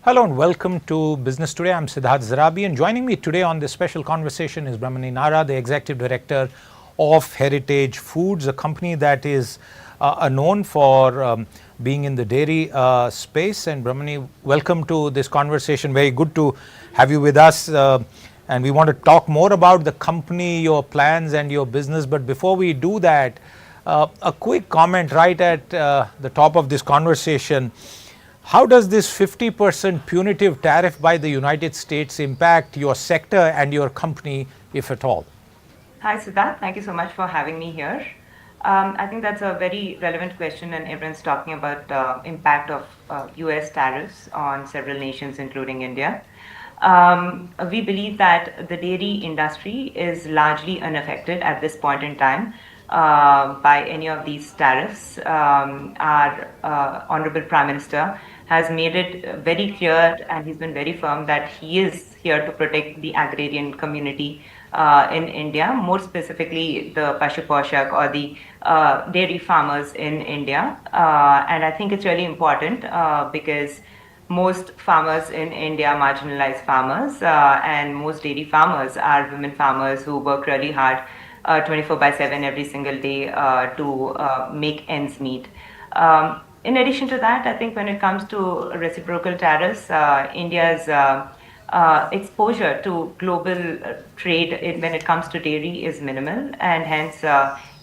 Hello and welcome to Business Today. I'm Siddharth Zarabi, and joining me today on this special conversation is Brahmani Nara, the Executive Director of Heritage Foods, a company that is known for being in the dairy space. And Brahmani, welcome to this conversation. Very good to have you with us. And we want to talk more about the company, your plans and your business. But before we do that, a quick comment right at the top of this conversation. How does this 50% punitive tariff by the United States impact your sector and your company, if at all? Hi, Siddharth. Thank you so much for having me here. I think that's a very relevant question, and everyone's talking about impact of US tariffs on several nations, including India. We believe that the dairy industry is largely unaffected at this point in time by any of these tariffs. Our Honorable Prime Minister has made it very clear, and he's been very firm, that he is here to protect the agrarian community in India, more specifically the Pashu Poshak or the dairy farmers in India. And I think it's really important because most farmers in India are marginalized farmers, and most dairy farmers are women farmers who work really hard 24/7 every single day to make ends meet. In addition to that, I think when it comes to reciprocal tariffs, India's exposure to global trade when it comes to dairy is minimal, and hence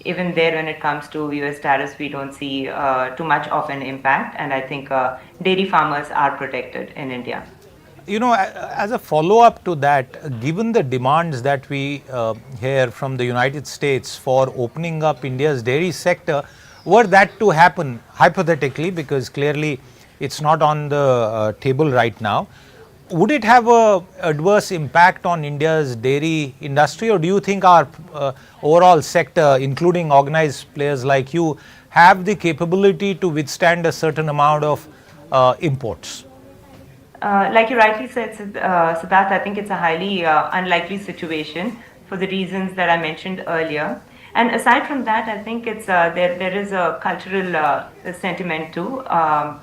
even there when it comes to US tariffs, we don't see too much of an impact, and I think dairy farmers are protected in India. You know, as a follow-up to that, given the demands that we hear from the United States for opening up India's dairy sector, were that to happen hypothetically, because clearly it's not on the table right now, would it have a adverse impact on India's dairy industry, or do you think our overall sector, including organized players like you, have the capability to withstand a certain amount of imports? Like you rightly said, Siddharth, I think it's a highly unlikely situation for the reasons that I mentioned earlier. And aside from that, I think it's there is a cultural sentiment too.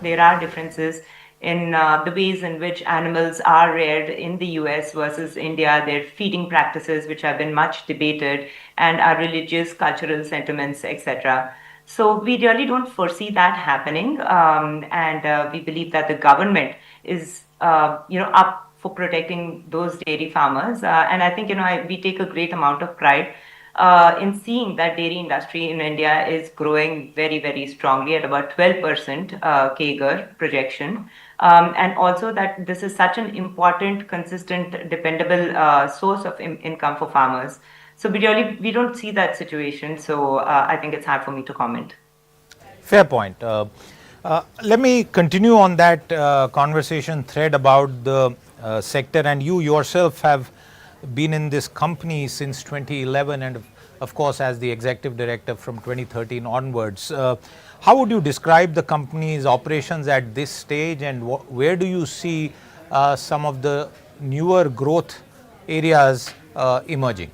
There are differences in the ways in which animals are reared in the US versus India, their feeding practices, which have been much debated, and our religious, cultural sentiments, etc. So we really don't foresee that happening, and we believe that the government is, up for protecting those dairy farmers. And I think, we take a great amount of pride in seeing that dairy industry in India is growing very, very strongly at about 12% CAGR projection. And also that this is such an important, consistent, dependable source of income for farmers. So we don't see that situation. So I think it's hard for me to comment. Fair point. Let me continue on that conversation thread about the sector, and you yourself have been in this company since 2011, and of course as the executive director from 2013 onwards. How would you describe the company's operations at this stage, and where do you see some of the newer growth areas emerging?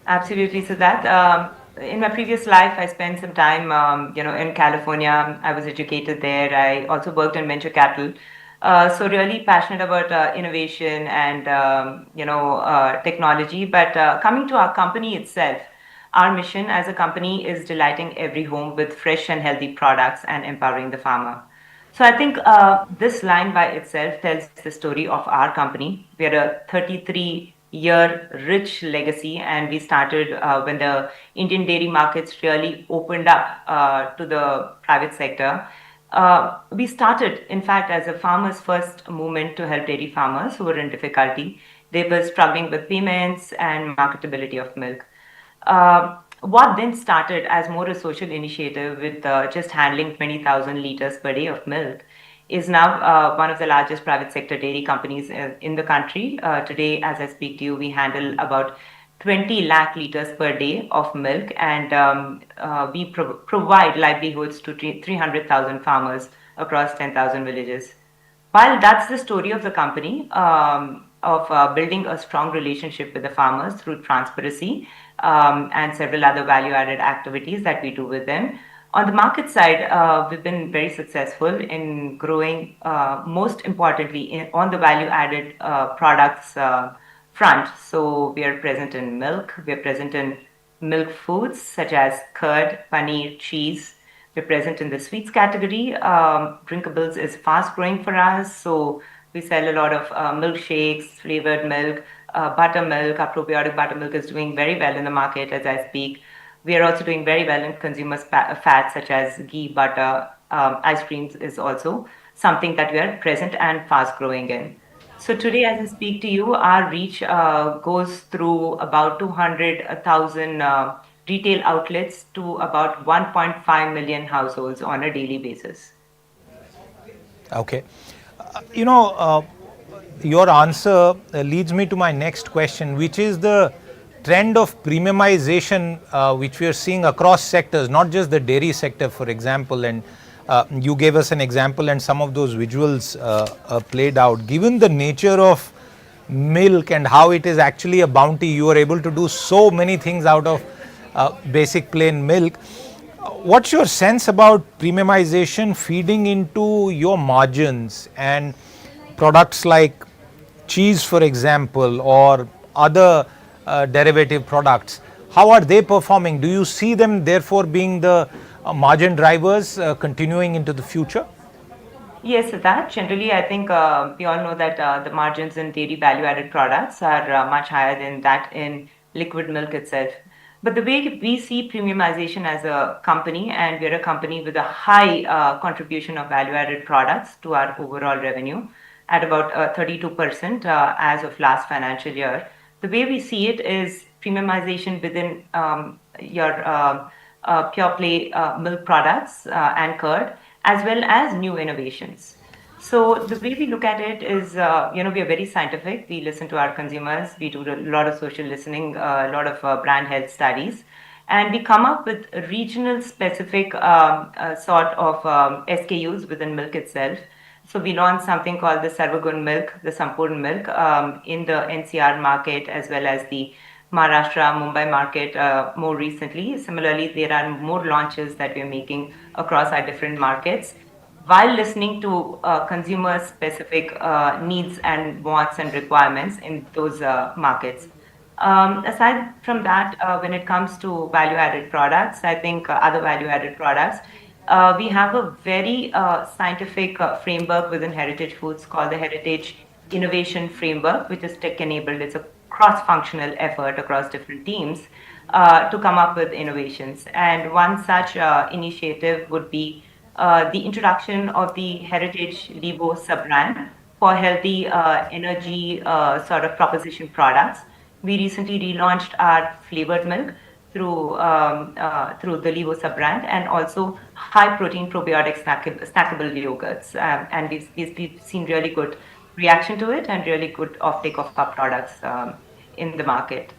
Absolutely. So that in my previous life, I spent some time, in California. I was educated there. I also worked in venture capital. So really passionate about innovation and technology. But coming to our company itself, our mission as a company is delighting every home with fresh and healthy products and empowering the farmer. So I think this line by itself tells the story of our company. We are a 33-year rich legacy, and we started when the Indian dairy markets really opened up to the private sector. We started, in fact, as a farmer's first movement to help dairy farmers who were in difficulty. They were struggling with payments and marketability of milk. What then started as more a social initiative with just handling 20,000 liters per day of milk is now one of the largest private sector dairy companies in the country. Today, as I speak to you, we handle about 20 lakh liters per day of milk, and we provide livelihoods to 300,000 farmers across 10,000 villages. While that's the story of the company, of building a strong relationship with the farmers through transparency and several other value-added activities that we do with them, On the market side, we've been very successful in growing, most importantly, on the value-added products front. So we are present in milk, we are present in milk foods such as curd, paneer, cheese. We're present in the sweets category. Drinkables is fast growing for us. So we sell a lot of milkshakes, flavored milk, buttermilk. Our probiotic buttermilk is doing very well in the market as I speak. We are also doing very well in consumer fats such as ghee, butter, ice creams is also something that we are present and fast growing in. So today, as I speak to you, our reach goes through about 200,000 retail outlets to about 1.5 million households on a daily basis. Okay. You know, your answer leads me to my next question, which is the trend of premiumization which we are seeing across sectors, not just the dairy sector, for example. And you gave us an example, and some of those visuals played out. Given the nature of milk and how it is actually a bounty, you are able to do so many things out of basic plain milk. What's your sense about premiumization feeding into your margins and products like cheese, for example, or other derivative products? How are they performing? Do you see them therefore being the margin drivers continuing into the future? Yes, that generally, I think we all know that the margins in dairy value-added products are much higher than that in liquid milk itself. But the way we see premiumization as a company, and we're a company with a high contribution of value-added products to our overall revenue at about 32% as of last financial year. The way we see it is premiumization within your pure play milk products and curd, as well as new innovations. So the way we look at it is, we are very scientific. We listen to our consumers. We do a lot of social listening, a lot of brand health studies, and we come up with regional specific sort of SKUs within milk itself. So we launched something called the Sarvagun milk, the Sampurn milk, in the NCR market as well as the Maharashtra, Mumbai market more recently. Similarly, there are more launches that we're making across our different markets while listening to consumer-specific needs and wants and requirements in those markets. Aside from that, when it comes to value-added products, I think other value-added products, we have a very scientific framework within Heritage Foods called the Heritage Innovation Framework, which is tech-enabled. It's a cross-functional effort across different teams to come up with innovations. And one such initiative would be the introduction of the Heritage Levo sub-brand for healthy energy sort of proposition products. We recently relaunched our flavored milk through the Levo sub-brand, and also high-protein probiotic snackable yogurts. And we've seen really good reaction to it and really good offtake of our products in the market.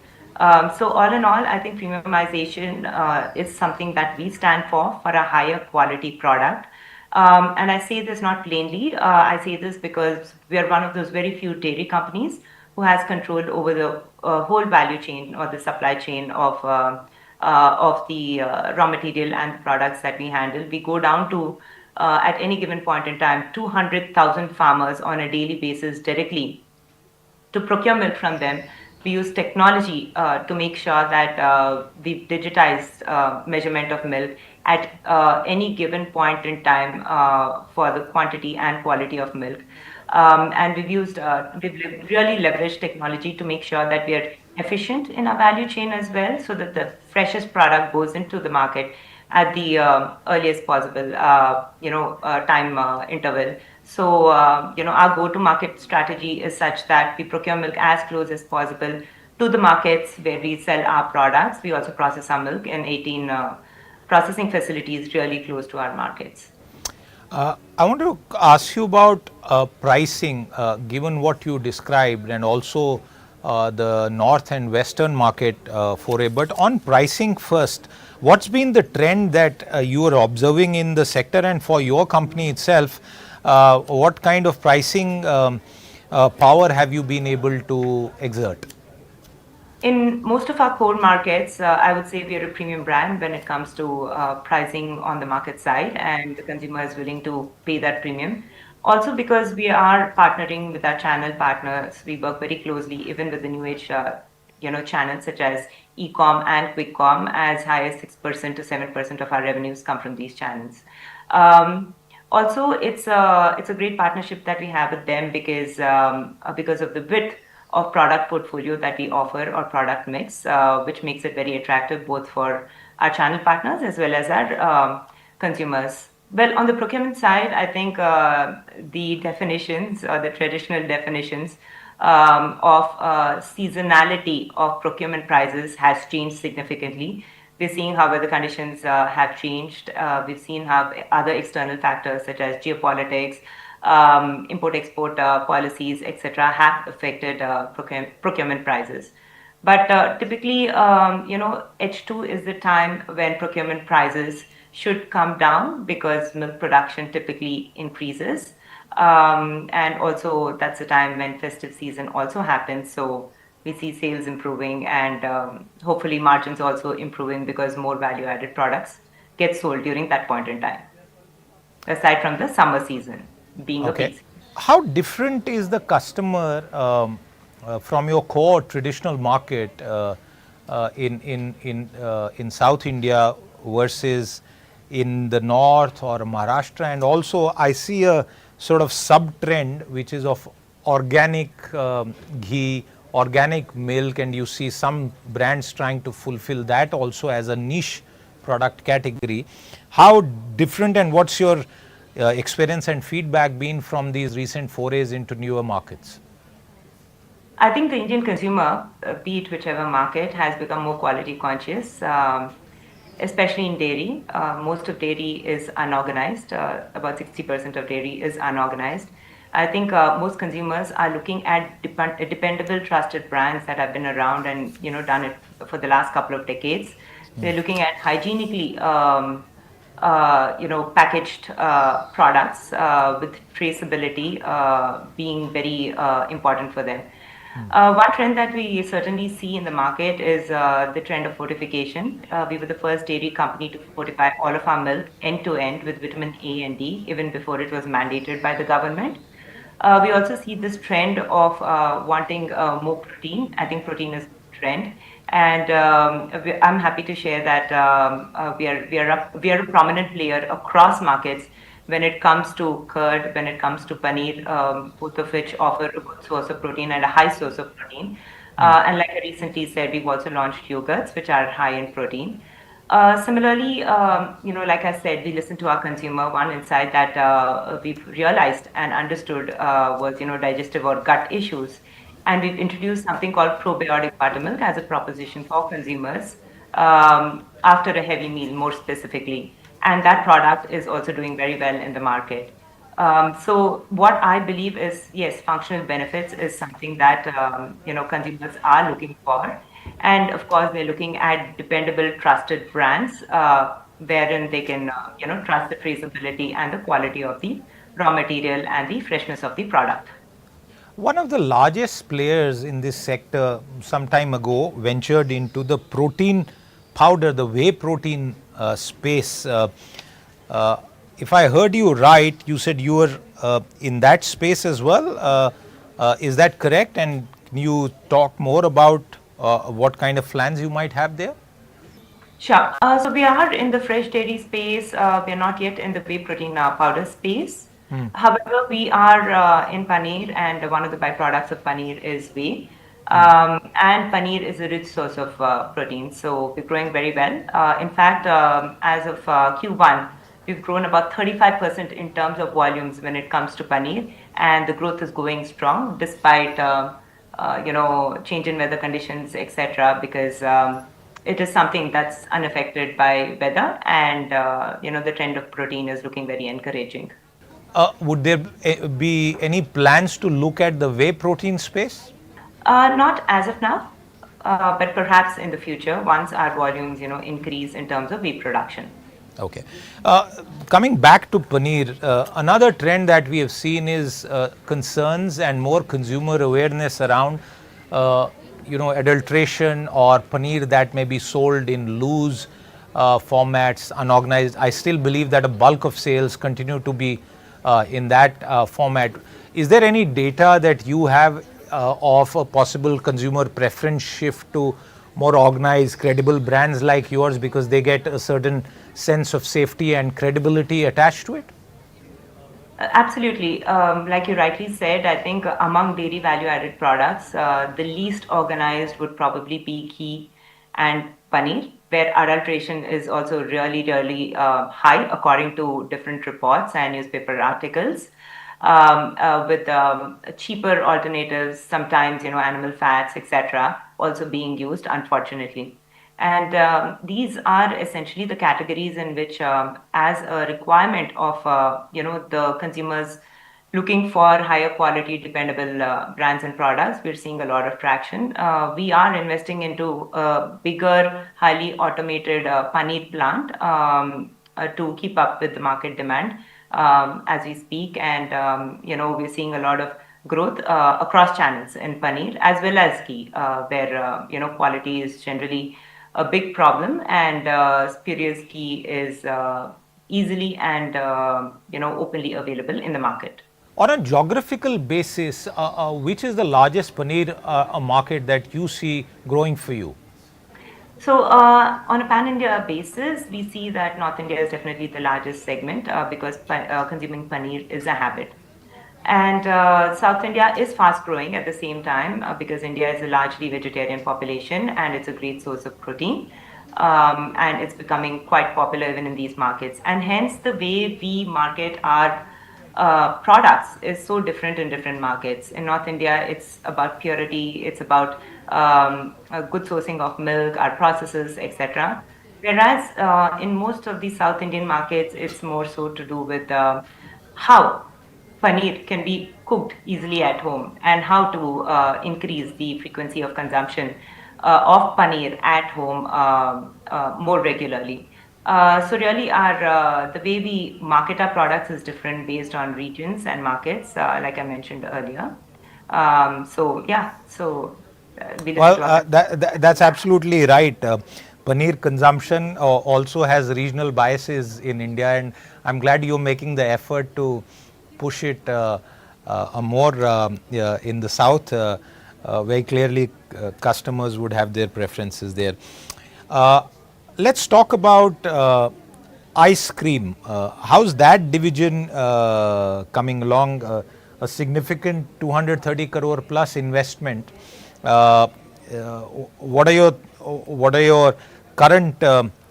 So all in all, I think premiumization is something that we stand for a higher quality product. And I say this not plainly. I say this because we are one of those very few dairy companies who has control over the whole value chain or the supply chain of the raw material and the products that we handle. We go down to, at any given point in time, 200,000 farmers on a daily basis directly to procure milk from them. We use technology to make sure that we've digitized measurement of milk at any given point in time for the quantity and quality of milk. And we've really leveraged technology to make sure that we are efficient in our value chain as well, so that the freshest product goes into the market at the earliest possible time interval. So our go-to-market strategy is such that we procure milk as close as possible to the markets where we sell our products. We also process our milk in 18 processing facilities really close to our markets. I want to ask you about pricing, given what you described, and also the north and western market foray. But on pricing first, what's been the trend that you are observing in the sector, and for your company itself, what kind of pricing power have you been able to exert? In most of our core markets, I would say we are a premium brand when it comes to pricing on the market side, and the consumer is willing to pay that premium. Also, because we are partnering with our channel partners, we work very closely, even with the new age, channels such as e-com and quick com. As high as 6% to 7% of our revenues come from these channels. Also, it's a great partnership that we have with them because of the width of product portfolio that we offer or product mix, which makes it very attractive both for our channel partners as well as our consumers. Well, on the procurement side, I think the definitions or the traditional definitions of seasonality of procurement prices has changed significantly. We're seeing how weather conditions have changed. We've seen how other external factors such as geopolitics, import-export policies, etc., have affected procurement prices. But typically, H2 is the time when procurement prices should come down because milk production typically increases. And also, that's the time when festive season also happens. So we see sales improving and hopefully margins also improving because more value-added products get sold during that point in time, aside from the summer season being a Okay. peak. How different is the customer from your core traditional market in South India versus in the north or Maharashtra? And also, I see a sort of sub trend which is of organic ghee, organic milk, and you see some brands trying to fulfill that also as a niche product category. How different, and what's your experience and feedback been from these recent forays into newer markets? I think the Indian consumer, be it whichever market, has become more quality conscious, especially in dairy. Most of dairy is unorganized. About 60% of dairy is unorganized. I think most consumers are looking at dependable, trusted brands that have been around and done it for the last couple of decades. They're looking at hygienically packaged products with traceability being very important for them. One trend that we certainly see in the market is the trend of fortification. We were the first dairy company to fortify all of our milk end to end with vitamin A and D, even before it was mandated by the government. We also see this trend of wanting more protein. I think protein is a trend, and I'm happy to share that we are a prominent player across markets when it comes to curd, when it comes to paneer, both of which offer a good source of protein and a high source of protein. And like I recently said, we've also launched yogurts, which are high in protein. Similarly, like I said, we listen to our consumer. One insight that we've realized and understood was, digestive or gut issues. And we've introduced something called probiotic buttermilk as a proposition for consumers after a heavy meal, more specifically. And that product is also doing very well in the market. So what I believe is, yes, functional benefits is something that consumers are looking for, and of course they're looking at dependable, trusted brands wherein they can trust the traceability and the quality of the raw material and the freshness of the product. One of the largest players in this sector some time ago ventured into the protein powder, the whey protein space. If I heard you right, you said you were in that space as well. Is that correct? And can you talk more about what kind of plans you might have there? Sure. So we are in the fresh dairy space. We are not yet in the whey protein powder space. However, we are in paneer, and one of the byproducts of paneer is whey. And paneer is a rich source of protein, so we're growing very well. In fact, as of Q1, we've grown about 35% in terms of volumes when it comes to paneer, and the growth is going strong despite change in weather conditions, etc. Because it is something that's unaffected by weather, and the trend of protein is looking very encouraging. Would there be any plans to look at the whey protein space? Not as of now, but perhaps in the future once our volumes increase in terms of wheat production. Okay. Coming back to paneer, another trend that we have seen is concerns and more consumer awareness around adulteration or paneer that may be sold in loose formats, unorganized. I still believe that a bulk of sales continue to be in that format. Is there any data that you have of a possible consumer preference shift to more organized, credible brands like yours because they get a certain sense of safety and credibility attached to it? Absolutely. Like you rightly said, I think among dairy value-added products, the least organized would probably be ghee and paneer, where adulteration is also really, really high according to different reports and newspaper articles. With cheaper alternatives, sometimes animal fats, etc., also being used, unfortunately. And these are essentially the categories in which, as a requirement of the consumers looking for higher quality, dependable brands and products, we're seeing a lot of traction. We are investing into a bigger, highly automated paneer plant to keep up with the market demand as we speak, and we're seeing a lot of growth across channels in paneer as well as ghee, where quality is generally a big problem, and spurious ghee is easily and openly available in the market. On a geographical basis, which is the largest paneer market that you see growing for you? So, on a pan-India basis, we see that North India is definitely the largest segment because consuming paneer is a habit. And South India is fast growing at the same time because India is a largely vegetarian population and it's a great source of protein. And it's becoming quite popular even in these markets. And hence, the way we market our products is so different in different markets. In North India, it's about purity, it's about a good sourcing of milk, our processes, etc. Whereas in most of the South Indian markets, it's more so to do with how paneer can be cooked easily at home and how to increase the frequency of consumption of paneer at home more regularly. So really, our the way we market our products is different based on regions and markets, like I mentioned earlier. So yeah, so we Well, that's absolutely right. Paneer consumption also has regional biases in India, and I'm glad you're making the effort to push it more in the south. Very clearly, customers would have their preferences there. Let's talk about ice cream. How's that division coming along? A significant 230 crore plus investment. What are your current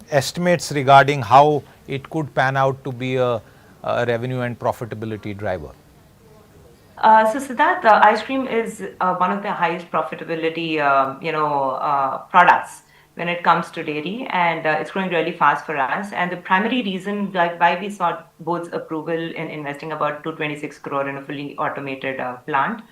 estimates regarding how it could pan out to be a revenue and profitability driver? So Siddharth, ice cream is one of the highest profitability, products when it comes to dairy, and it's growing really fast for us. And the primary reason why we sought board's approval in investing about 226 crore in a fully automated plant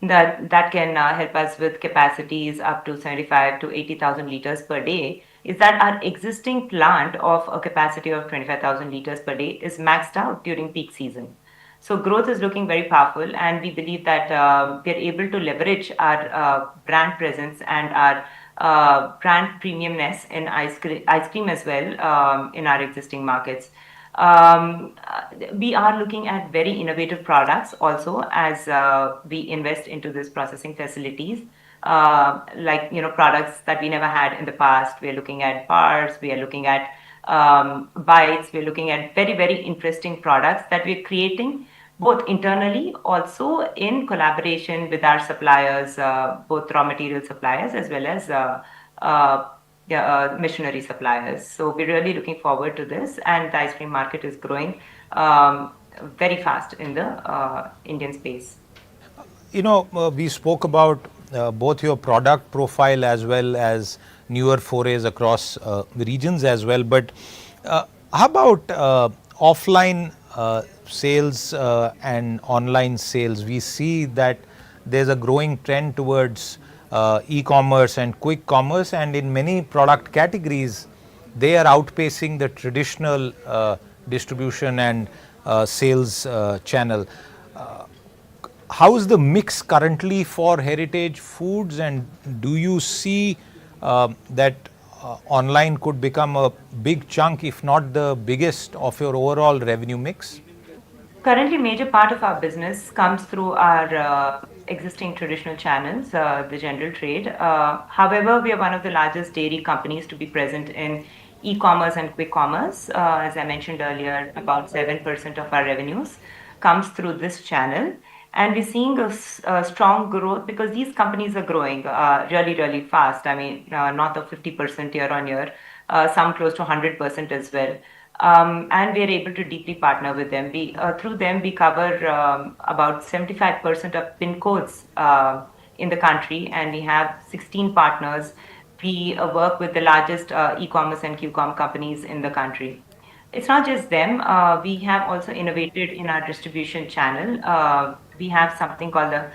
that can help us with capacities up to 75 to 80,000 liters per day is that our existing plant of a capacity of 25,000 liters per day is maxed out during peak season. So growth is looking very powerful, and we believe that we are able to leverage our brand presence and our brand premiumness in ice cream as well in our existing markets. We are looking at very innovative products also as we invest into these processing facilities. Like products that we never had in the past. We are looking at bars. We are looking at bites. We are looking at very, very interesting products that we are creating both internally, also in collaboration with our suppliers, both raw material suppliers as well as machinery suppliers. So we're really looking forward to this, and the ice cream market is growing very fast in the Indian space. We spoke about both your product profile as well as newer forays across regions as well. But how about offline sales and online sales? We see that there's a growing trend towards e-commerce and quick commerce, and in many product categories, they are outpacing the traditional distribution and sales channel. How's the mix currently for Heritage Foods, and do you see that online could become a big chunk, if not the biggest, of your overall revenue mix? Currently, major part of our business comes through our existing traditional channels, the general trade. However, we are one of the largest dairy companies to be present in e-commerce and quick commerce. As I mentioned earlier, about 7% of our revenues comes through this channel. And we're seeing a strong growth because these companies are growing really, really fast. I mean, north of 50% year on year, some close to 100% as well. And we are able to deeply partner with them. Through them, we cover about 75% of PIN codes in the country, and we have 16 partners. We work with the largest e-commerce and Q-com companies in the country. It's not just them. We have also innovated in our distribution channel. We have something called the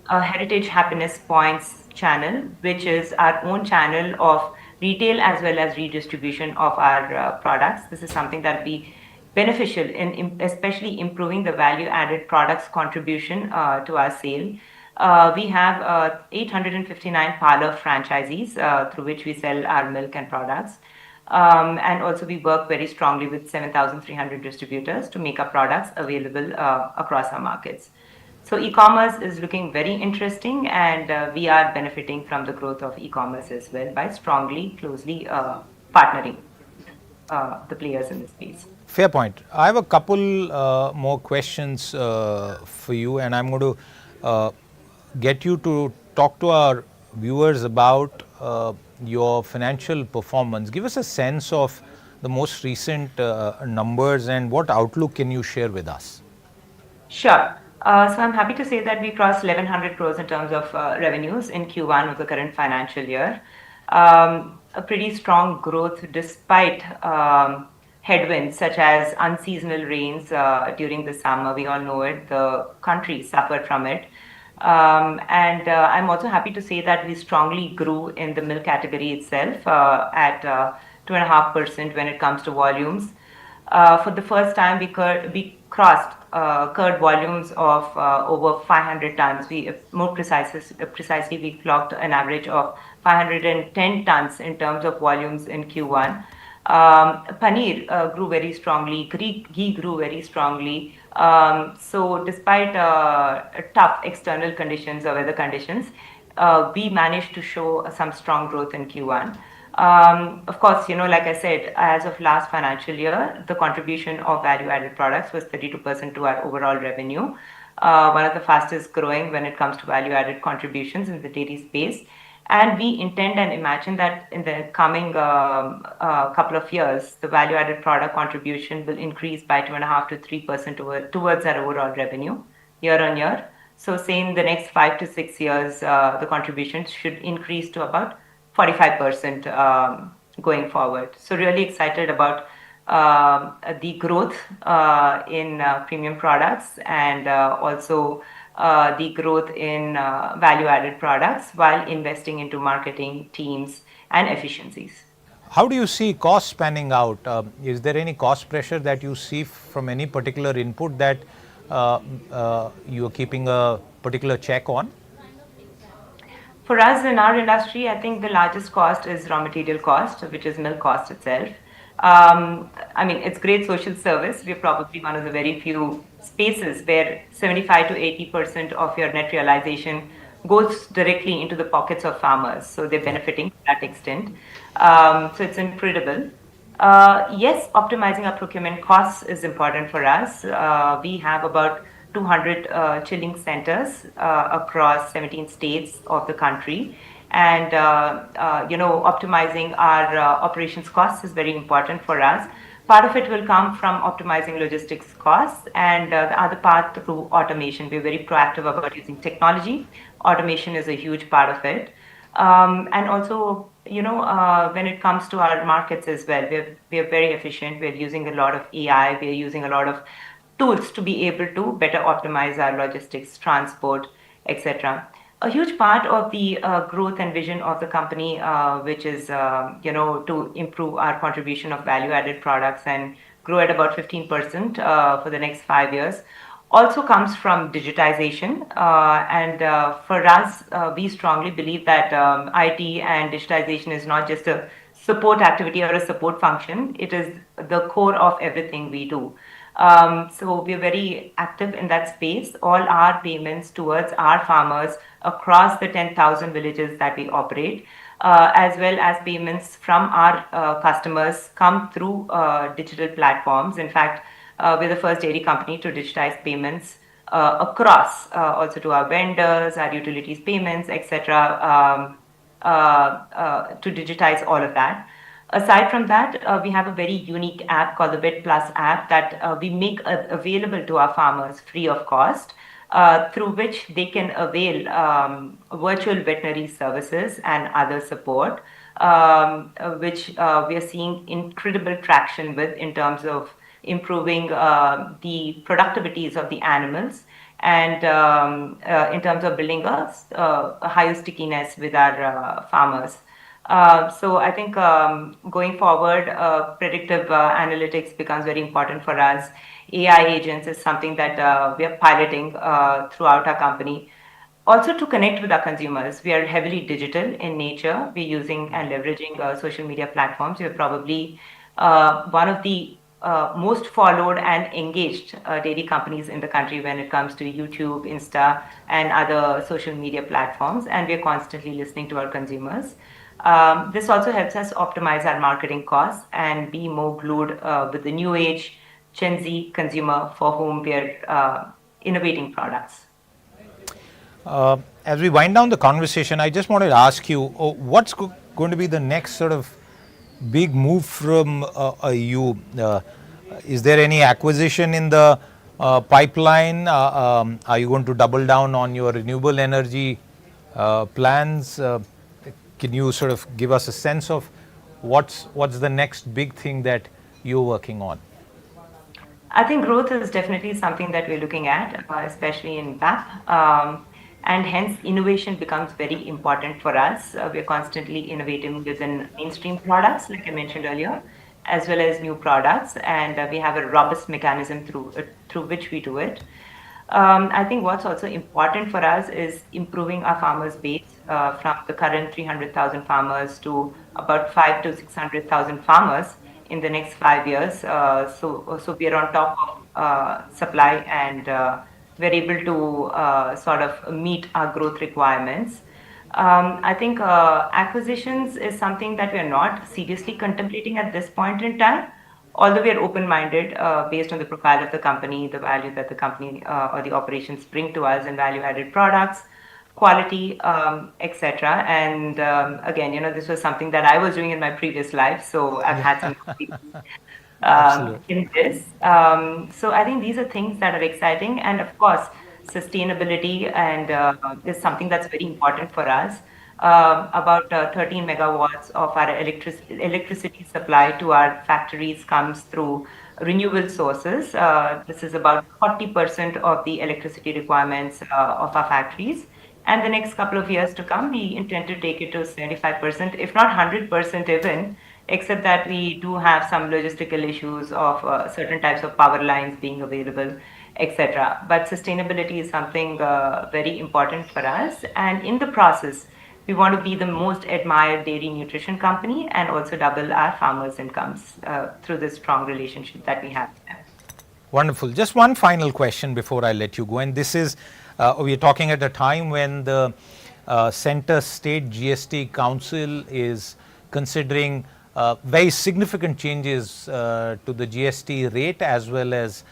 Heritage Happiness Points channel, which is our own channel of retail as well as redistribution of our products. This is something that be beneficial in especially improving the value-added products contribution to our sale. We have 859 parlor franchisees through which we sell our milk and products. And also we work very strongly with 7,300 distributors to make our products available across our markets. So e-commerce is looking very interesting, and we are benefiting from the growth of e-commerce as well by strongly, closely partnering the players in this space. Fair point. I have a couple more questions for you, and I'm going to get you to talk to our viewers about your financial performance. Give us a sense of the most recent numbers and what outlook can you share with us? Sure. So I'm happy to say that we crossed 1,100 crores in terms of revenues in Q1 of the current financial year. A pretty strong growth despite headwinds such as unseasonal rains during the summer. We all know it. The country suffered from it. And I'm also happy to say that we strongly grew in the milk category itself at 2.5% when it comes to volumes. For the first time, we crossed curd volumes of over 500 tons. More precisely, we clocked an average of 510 tons in terms of volumes in Q1. Paneer grew very strongly. Ghee grew very strongly. So despite tough external conditions or weather conditions, we managed to show some strong growth in Q1. Of course, like I said, as of last financial year, the contribution of value-added products was 32% to our overall revenue. One of the fastest growing when it comes to value-added contributions in the dairy space. And we intend and imagine that in the coming couple of years, the value-added product contribution will increase by 2.5 to 3% towards our overall revenue year on year. So say in the next 5 to 6 years, the contributions should increase to about 45% going forward. So really excited about the growth in premium products and also the growth in value-added products while investing into marketing teams and efficiencies. How do you see costs panning out? Is there any cost pressure that you see from any particular input that you are keeping a particular check on? For us in our industry, I think the largest cost is raw material cost, which is milk cost itself. I mean, it's great social service. We're probably one of the very few spaces where 75 to 80% of your net realization goes directly into the pockets of farmers. So they're benefiting to that extent. So it's incredible. Yes, optimizing our procurement costs is important for us. We have about 200 chilling centers across 17 states of the country. And, optimizing our operations costs is very important for us. Part of it will come from optimizing logistics costs, and the other part through automation. We're very proactive about using technology. Automation is a huge part of it. And also, when it comes to our markets as well, we're very efficient. We're using a lot of AI. We're using a lot of tools to be able to better optimize our logistics, transport, etc. A huge part of the growth and vision of the company, which is, to improve our contribution of value-added products and grow at about 15% for the next 5 years. also comes from digitization. And for us, we strongly believe that IT and digitization is not just a support activity or a support function, it is the core of everything we do. So we're very active in that space. All our payments towards our farmers across the 10,000 villages that we operate, as well as payments from our customers, come through digital platforms. In fact, we're the first dairy company to digitize payments across, also to our vendors, our utilities payments, etc., to digitize all of that. Aside from that, we have a very unique app called the Vet Plus app that we make available to our farmers free of cost, through which they can avail virtual veterinary services and other support, which we are seeing incredible traction with in terms of improving the productivities of the animals, and in terms of building a higher stickiness with our farmers. So I think going forward, predictive analytics becomes very important for us. AI agents is something that we are piloting throughout our company. Also, to connect with our consumers, we are heavily digital in nature. We're using and leveraging social media platforms. We're probably one of the most followed and engaged dairy companies in the country when it comes to YouTube, Insta, and other social media platforms. And we're constantly listening to our consumers. This also helps us optimize our marketing costs and be more glued with the new age Gen Z consumer for whom we are innovating products. As we wind down the conversation, I just wanted to ask you, what's going to be the next sort of big move from you? Is there any acquisition in the pipeline? Are you going to double down on your renewable energy plans? Can you sort of give us a sense of what's the next big thing that you're working on? I think growth is definitely something that we're looking at, especially in VAP. And hence, innovation becomes very important for us. We're constantly innovating within mainstream products, like I mentioned earlier, as well as new products. And we have a robust mechanism through which we do it. I think what's also important for us is improving our farmers' base from the current 300,000 farmers to about 5 to 600,000 farmers in the next 5 years. So we are on top of supply, and we're able to sort of meet our growth requirements. I think acquisitions is something that we are not seriously contemplating at this point in time, although we are open-minded based on the profile of the company, the value that the company or the operations bring to us in value-added products, quality, etc. And again, this was something that I was doing in my previous life, so I've had some in this. So I think these are things that are exciting, and of course, sustainability and is something that's very important for us. About 13 megawatts of our electricity supply to our factories comes through renewable sources. This is about 40% of the electricity requirements of our factories. And the next couple of years to come, we intend to take it to 75%, if not 100% even, except that we do have some logistical issues of certain types of power lines being available, etc. But sustainability is something very important for us. And in the process, we want to be the most admired dairy nutrition company and also double our farmers' incomes through this strong relationship that we have with them. Wonderful. Just one final question before I let you go. And this is, we are talking at a time when the Center State GST Council is considering very significant changes to the GST rate as well as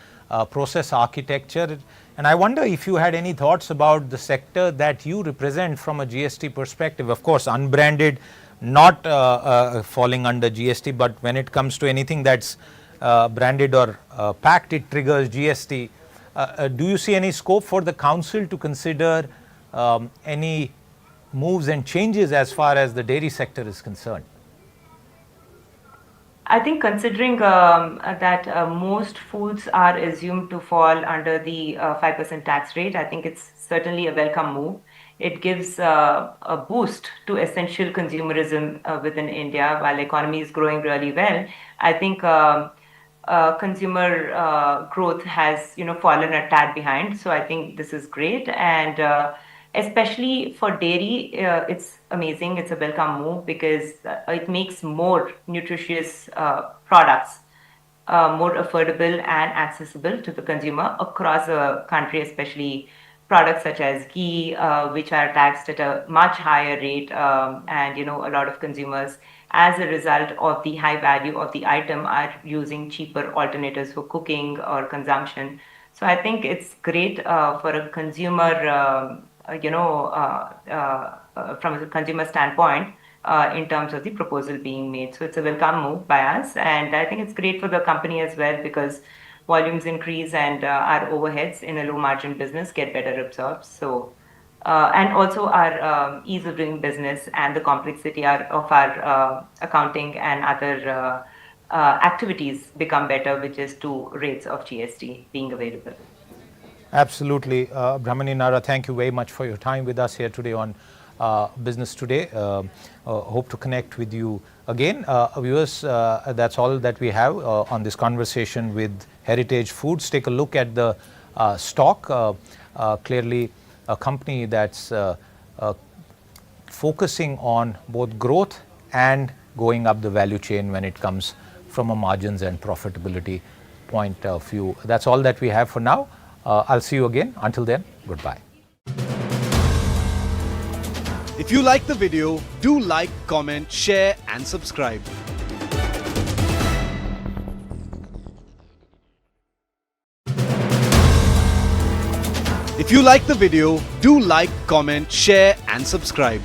process architecture. And I wonder if you had any thoughts about the sector that you represent from a GST perspective. Of course, unbranded, not falling under GST, but when it comes to anything that's branded or packed, it triggers GST. Do you see any scope for the council to consider any moves and changes as far as the dairy sector is concerned? I think considering that most foods are assumed to fall under the 5% tax rate, I think it's certainly a welcome move. It gives a boost to essential consumerism within India while the economy is growing really well. I think consumer growth has fallen a tad behind. So I think this is great, and especially for dairy, it's amazing. It's a welcome move because it makes more nutritious products more affordable and accessible to the consumer across the country, especially products such as ghee, which are taxed at a much higher rate, and a lot of consumers, as a result of the high value of the item, are using cheaper alternatives for cooking or consumption. So I think it's great for a consumer, from a consumer standpoint, in terms of the proposal being made. So it's a welcome move by us, and I think it's great for the company as well because volumes increase and our overheads in a low margin business get better absorbed. So and also our ease of doing business and the complexity of our accounting and other activities become better, which is two rates of GST being available. Absolutely. Brahmani Nara, thank you very much for your time with us here today on Business Today. Hope to connect with you again. Viewers, that's all that we have on this conversation with Heritage Foods. Take a look at the stock. Clearly a company that's focusing on both growth and going up the value chain when it comes from a margins and profitability point of view. That's all that we have for now. I'll see you again. Until then, goodbye. If you like the video, do like, comment, share and subscribe. If you like the video, do like, comment, share and subscribe.